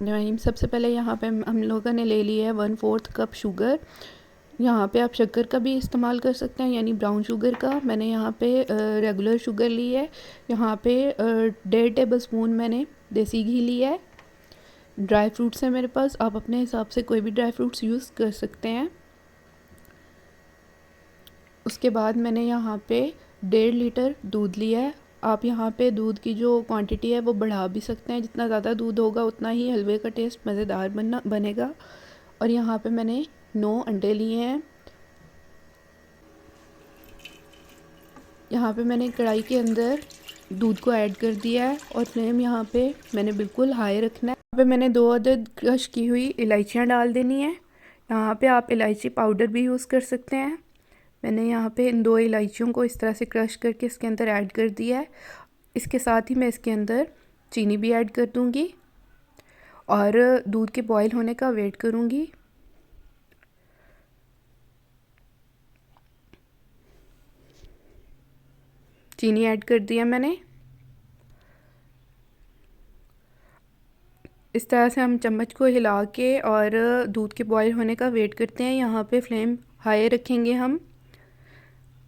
रहीम। सबसे पहले यहाँ पे हम लोगों ने ले लिया है 1/4 कप शुगर। यहाँ पे आप शक्कर का भी इस्तेमाल कर सकते हैं, यानी ब्राउन शुगर का। मैंने यहाँ पे रेगुलर शुगर ली है। यहाँ पे 1.5 टेबल स्पून मैंने देसी घी लिया है। ड्राई फ्रूट्स हैं मेरे पास, आप अपने हिसाब से कोई भी ड्राई फ्रूट्स यूज़ कर सकते हैं। उसके बाद मैंने यहाँ पे 1.5 लीटर दूध लिया है। आप यहाँ पे दूध की जो क्वांटिटी है वो बढ़ा भी सकते हैं, जितना ज़्यादा दूध होगा उतना ही हलवे का टेस्ट मज़ेदार बनेगा। और यहाँ पे मैंने 9 अंडे लिए हैं। यहाँ पे मैंने कढ़ाई के अंदर दूध को ऐड कर दिया है और फ्लेम यहाँ पे मैंने बिल्कुल हाई रखना है। यहाँ पे मैंने 2 अदद क्रश की हुई इलायचियाँ डाल देनी है। यहाँ पे आप इलायची पाउडर भी यूज़ कर सकते हैं। मैंने यहाँ पे इन 2 इलायचियों को इस तरह से क्रश करके इसके अंदर ऐड कर दिया है। इसके साथ ही मैं इसके अंदर चीनी भी ऐड कर दूँगी और दूध के बॉईल होने का वेट करूँगी। चीनी ऐड कर दिया मैंने। इस तरह से हम चम्मच को हिला के और दूध के बॉईल होने का वेट करते हैं। यहाँ पे फ्लेम हाई रखेंगे हम,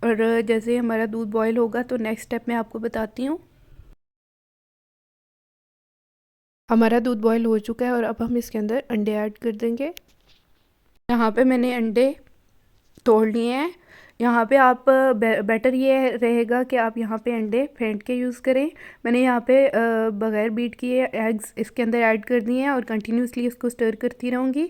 और जैसे हमारा दूध बॉईल होगा तो नेक्स्ट स्टेप मैं आपको बताती हूँ। हमारा दूध बॉईल हो चुका है और अब हम इसके अंदर अंडे ऐड कर देंगे। यहाँ पे मैंने अंडे तोड़ लिए हैं। यहाँ पे आप बेटर ये रहेगा कि आप यहाँ पे अंडे फेंट के यूज़ करें। मैंने यहाँ पे बग़ैर बीट किए एग्स इसके अंदर ऐड कर दिए हैं और कंटिन्यूसली इसको स्टर करती रहूँगी,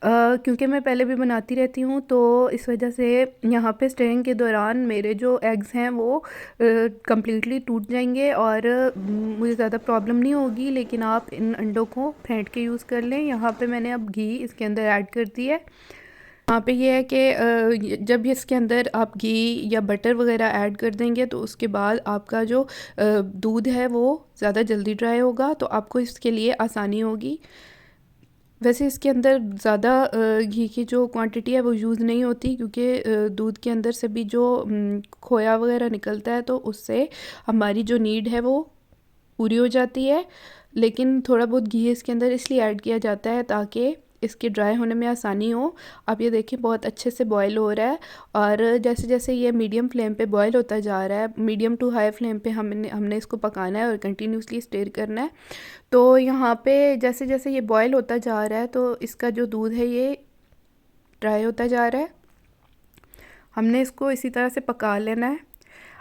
क्योंकि मैं पहले भी बनाती रहती हूँ, तो इस वजह से यहाँ पे स्टरिंग के दौरान मेरे जो एग्स हैं वो कम्प्लीटली टूट जाएंगे और मुझे ज़्यादा प्रॉब्लम नहीं होगी। लेकिन आप इन अंडों को फेंट के यूज़ कर लें। यहाँ पर मैंने अब घी इसके अंदर ऐड कर दिया है। यहाँ पे ये है कि जब इसके अंदर आप घी या बटर वगैरह ऐड कर देंगे तो उसके बाद आपका जो दूध है वो ज़्यादा जल्दी ड्राई होगा, तो आपको इसके लिए आसानी होगी। वैसे इसके अंदर ज़्यादा घी की जो क्वांटिटी है वो यूज़ नहीं होती, क्योंकि दूध के अंदर से भी जो खोया वगैरह निकलता है तो उससे हमारी जो नीड है वो पूरी हो जाती है। लेकिन थोड़ा बहुत घी इसके अंदर इसलिए ऐड किया जाता है ताकि इसके ड्राई होने में आसानी हो। आप ये देखिए बहुत अच्छे से बॉईल हो रहा है, और जैसे जैसे ये मीडियम फ्लेम पे बॉईल होता जा रहा है, मीडियम टू हाई फ्लेम पे हमने इसको पकाना है और कंटिन्यूसली स्टिर करना है। तो यहाँ पे जैसे जैसे ये बॉईल होता जा रहा है तो इसका जो दूध है ये ड्राई होता जा रहा है। हमने इसको इसी तरह से पका लेना है।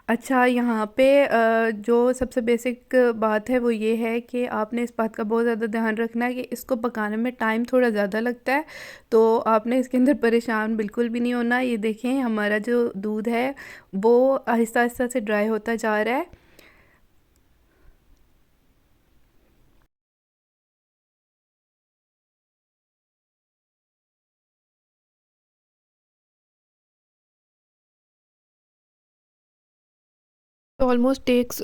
अच्छा, यहाँ पे जो सबसे बेसिक बात है वो ये है कि आपने इस बात का बहुत ज़्यादा ध्यान रखना है कि इसको पकाने में टाइम थोड़ा ज़्यादा लगता है, तो आपने इसके अंदर परेशान बिल्कुल भी नहीं होना। ये देखें हमारा जो दूध है वो आहिस्ता आहिस्ता से ड्राई होता जा रहा है। Almost takes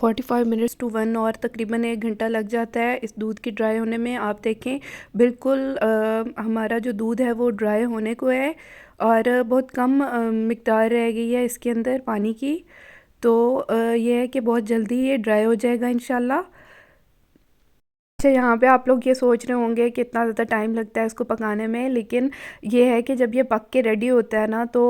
45 minutes to 1 hour, तकरीबन 1 घंटा लग जाता है इस दूध की ड्राई होने में। आप देखें बिल्कुल हमारा जो दूध है वो ड्राई होने को है और बहुत कम मिकदार रह गई है इसके अंदर पानी की। तो ये है कि बहुत जल्दी ये ड्राई हो जाएगा इंशाल्लाह। अच्छा, यहाँ पे आप लोग ये सोच रहे होंगे कि इतना ज़्यादा टाइम लगता है इसको पकाने में, लेकिन ये है कि जब ये पक के रेडी होता है ना तो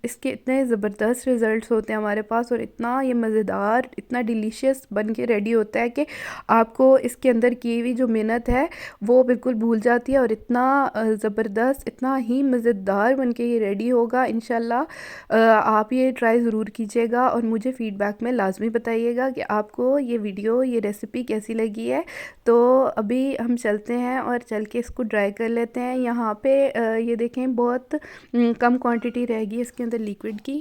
इसके इतने ज़बरदस्त रिज़ल्ट्स होते हैं हमारे पास, और इतना ये मज़ेदार, इतना डिलीशियस बन के रेडी होता है कि आपको इसके अंदर की हुई जो मेहनत है वो बिल्कुल भूल जाती है, और इतना ज़बरदस्त, इतना ही मज़ेदार बन के ये रेडी होगा इंशाल्लाह। आप ये ट्राई ज़रूर कीजिएगा और मुझे फ़ीडबैक में लाजमी बताइएगा कि आपको ये वीडियो, ये रेसिपी कैसी लगी है। तो अभी हम चलते हैं और चल के इसको ड्राई कर लेते हैं। यहाँ पे ये देखें बहुत कम क्वांटिटी रहेगी इसके अंदर लिक्विड की।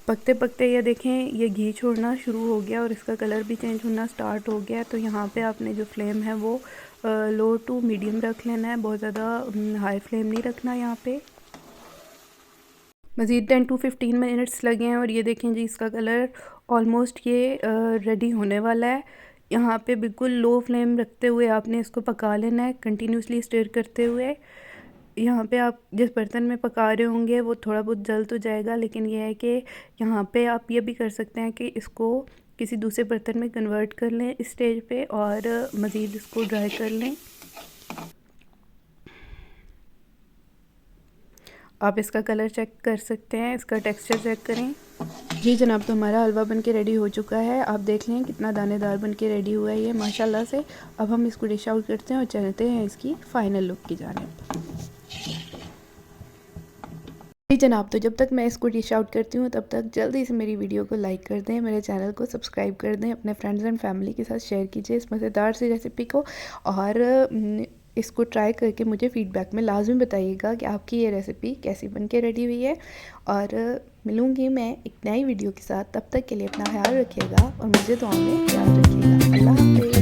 पकते पकते ये देखें ये घी छोड़ना शुरू हो गया और इसका कलर भी चेंज होना स्टार्ट हो गया। तो यहाँ पे आपने जो फ्लेम है वो लो टू मीडियम रख लेना है, बहुत ज़्यादा हाई फ्लेम नहीं रखना। यहाँ पे मज़ीद 10 to 15 मिनट्स लगे हैं और ये देखें जी इसका कलर ऑलमोस्ट ये रेडी होने वाला है। यहाँ पे बिल्कुल लो फ्लेम रखते हुए आपने इसको पका लेना है, कंटिन्यूसली स्टिर करते हुए। यहाँ पे आप जिस बर्तन में पका रहे होंगे वो थोड़ा बहुत जल तो जाएगा, लेकिन यह है कि यहाँ पे आप ये भी कर सकते हैं कि इसको किसी दूसरे बर्तन में कन्वर्ट कर लें इस स्टेज पे और मज़ीद इसको ड्राई कर लें। आप इसका कलर चेक कर सकते हैं, इसका टेक्सचर चेक करें। जी जनाब, तो हमारा हलवा बन के रेडी हो चुका है। आप देख लें कितना दानेदार बन के रेडी हुआ है ये माशाल्लाह से। अब हम इसको डिश आउट करते हैं और चलते हैं इसकी फ़ाइनल लुक की जानिब। जी जनाब, तो जब तक मैं इसको डिश आउट करती हूँ तब तक जल्दी से मेरी वीडियो को लाइक कर दें, मेरे चैनल को सब्सक्राइब कर दें, अपने फ्रेंड्स एंड फैमिली के साथ शेयर कीजिए इस मज़ेदार सी रेसिपी को और इसको ट्राई करके मुझे फ़ीडबैक में लाजमी बताइएगा कि आपकी ये रेसिपी कैसी बन के रेडी हुई है। और मिलूँगी मैं एक नई वीडियो के साथ, तब तक के लिए अपना ख्याल रखिएगा और मुझे दुआ में याद रखिएगा। अल्लाह हाफ़िज़।